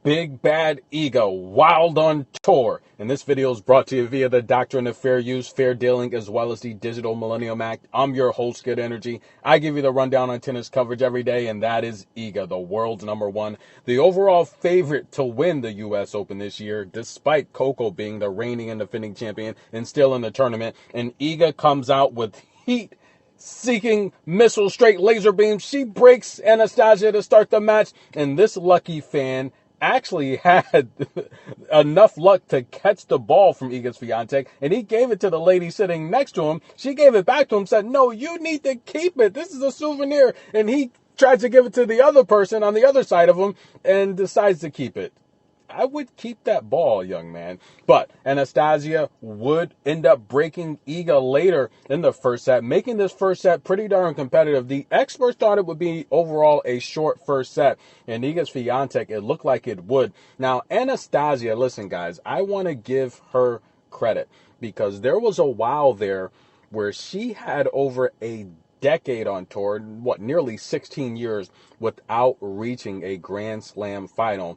Big Bad Iga, wild on tour. And this video is brought to you via the Doctrine of Fair Use, Fair Dealing, as well as the Digital Millennium Act. I'm your host, Good Energy. I give you the rundown on tennis coverage every day, and that is Iga, the world's #1. The overall favorite to win the U.S. Open this year, despite Coco being the reigning and defending champion and still in the tournament. And Iga comes out with heat. Seeking missile straight laser beam. She breaks Anastasia to start the match. And this lucky fan actually had enough luck to catch the ball from Iga Swiatek, and he gave it to the lady sitting next to him. She gave it back to him, said, "No, you need to keep it. This is a souvenir." And he tried to give it to the other person on the other side of him and decides to keep it. I would keep that ball, young man. But Anastasia would end up breaking Iga later in the first set, making this first set pretty darn competitive. The experts thought it would be overall a short first set, and Iga Swiatek, it looked like it would. Now, Anastasia, listen, guys, I want to give her credit because there was a while there where she had over a decade on tour, nearly 16 years without reaching a Grand Slam final.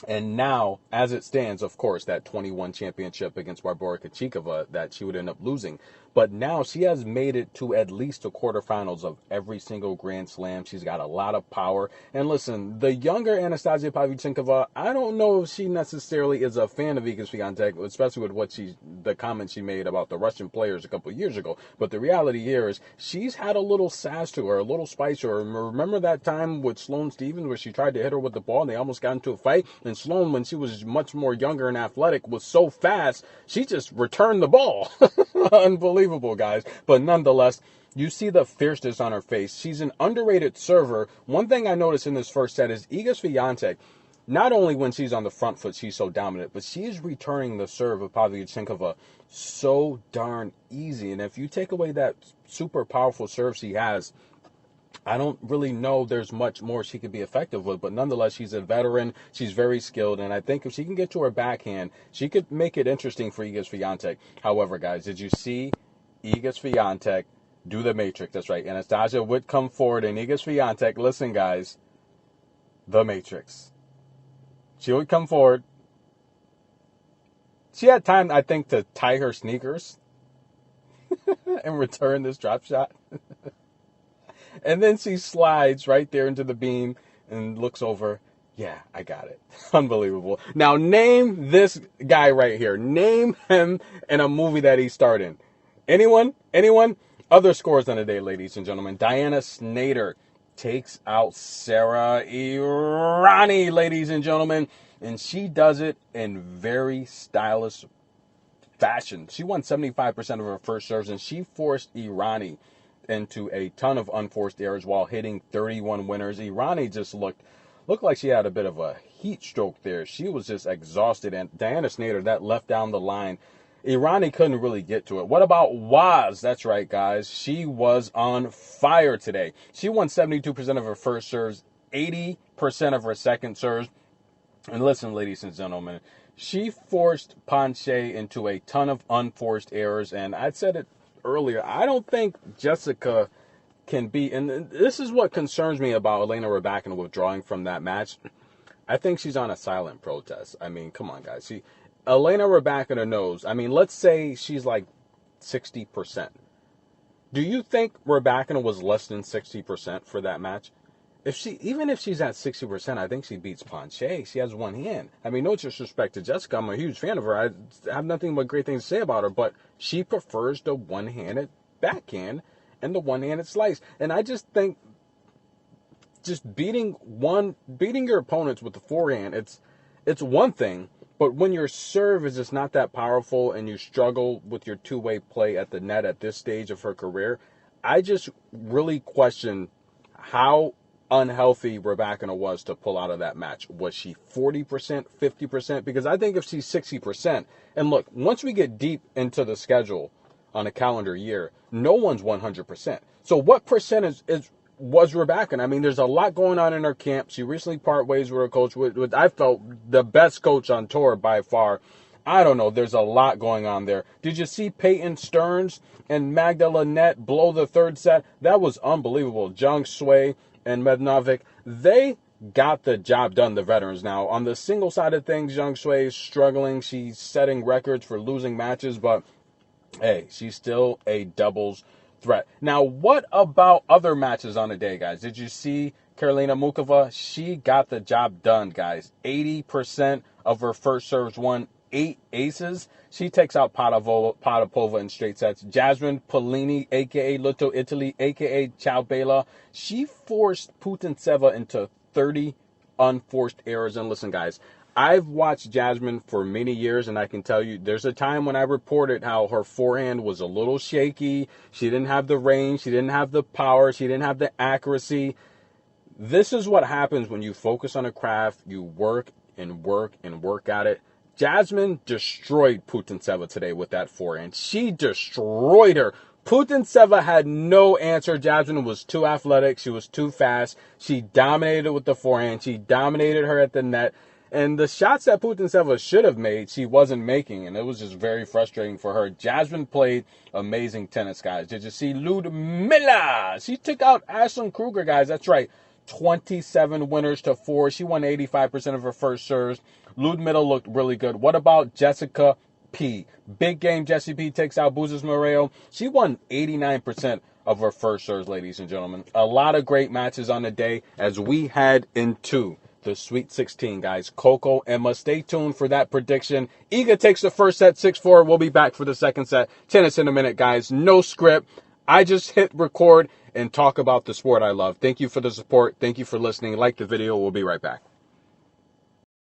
And now, as it stands, of course, that 21 championship against Muchova that she would end up losing. But now she has made it to at least the quarterfinals of every single Grand Slam. She's got a lot of power. And listen, the younger Anastasia Pavlyuchenkova, I don't know if she necessarily is a fan of Iga Swiatek, especially with the comments she made about the Russian players a couple of years ago. But the reality here is she's had a little sass to her, a little spice to her. Remember that time with Sloane Stephens where she tried to hit her with the ball and they almost got into a fight? And Sloane, when she was much more younger and athletic, was so fast, she just returned the ball. Unbelievable, guys. But nonetheless, you see the fierceness on her face. She's an underrated server. One thing I noticed in this first set is Iga Swiatek, not only when she's on the front foot, she's so dominant, but she is returning the serve of Pavlyuchenkova so darn easy. And if you take away that super powerful serve she has, I don't really know there's much more she could be effective with, but nonetheless, she's a veteran. She's very skilled, and I think if she can get to her backhand, she could make it interesting for Iga Swiatek. However, guys, did you see Iga Swiatek do the matrix? That's right. Anastasia would come forward, and Iga Swiatek, listen, guys, the matrix. She would come forward. She had time, I think, to tie her sneakers and return this drop shot. And then she slides right there into the beam and looks over. Yeah, I got it. Unbelievable. Now, name this guy right here. Name him in a movie that he starred in. Anyone? Anyone? Other scores on the day, ladies and gentlemen. Shnaider takes out Sarah Errani, ladies and gentlemen. And she does it in very stylish fashion. She won 75% of her first serves, and she forced Errani into a ton of unforced errors while hitting 31 winners. Errani just looked like she had a bit of a heat stroke there. She was just exhausted. And Shnaider, that left down the line, Errani couldn't really get to it. What about U.S? That's right, guys. She was on fire today. She won 72% of her first serves, 80% of her second serves. And listen, ladies and gentlemen, she forced Ponce into a ton of unforced errors. And I said it earlier, I don't think Jessica can be, and this is what concerns me about Elena Rybakina withdrawing from that match. I think she's on a silent protest. I mean, come on, guys. Elena Rybakina knows. I mean, let's say she's like 60%. Do you think Rybakina was less than 60% for that match? Even if she's at 60%, I think she beats Ponce. She has one hand. I mean, no disrespect to Jessica. I'm a huge fan of her. I have nothing but great things to say about her, but she prefers the one-handed backhand and the one-handed slice. And I just think just beating your opponents with the forehand, it's one thing, but when your serve is just not that powerful and you struggle with your two-way play at the net at this stage of her career, I just really question how unhealthy Rybakina was to pull out of that match. Was she 40%, 50%? Because I think if she's 60%, and look, once we get deep into the schedule on a calendar year, no one's 100%. So what percentage was Rybakina? I mean, there's a lot going on in her camp. She recently part ways with her coach, with I felt the best coach on tour by far. I don't know. There's a lot going on there. Did you see Peyton Stearns and Magda Linette blow the third set? That was unbelievable. Zhang Sui and Mednovic, they got the job done, the veterans. Now, on the single side of things, Zhang Shui is struggling. She's setting records for losing matches, but hey, she's still a doubles threat. Now, what about other matches on the day, guys? Did you see Karolina Muchova? She got the job done, guys. 80% of her first serves won, 8 aces. She takes out Potapova in straight sets. Jasmine Paolini, a.k.a. Little Italy, a.k.a. Ciao Bella, she forced Putintseva into 30 unforced errors. And listen, guys, I've watched Jasmine for many years, and I can tell you there's a time when I reported how her forehand was a little shaky. She didn't have the range. She didn't have the power. She didn't have the accuracy. This is what happens when you focus on a craft. You work and work and work at it. Jasmine destroyed Putintseva today with that forehand. She destroyed her. Putintseva had no answer. Jasmine was too athletic. She was too fast. She dominated with the forehand. She dominated her at the net. And the shots that Putintseva should have made, she wasn't making. And it was just very frustrating for her. Jasmine played amazing tennis, guys. Did you see Ludmila? She took out Ashlyn Kruger, guys. That's right. 27 winners to 4. She won 85% of her first serves. Ludmila looked really good. What about Jessica P? Big game. Jessie P takes out Buzes Moreo. She won 89% of her first serves, ladies and gentlemen. A lot of great matches on the day as we head into the Sweet 16, guys. Coco, Emma, stay tuned for that prediction. Iga takes the first set, 6-4. We'll be back for the second set. Tennis in a minute, guys. No script. I just hit record and talk about the sport I love. Thank you for the support. Thank you for listening. Like the video. We'll be right back.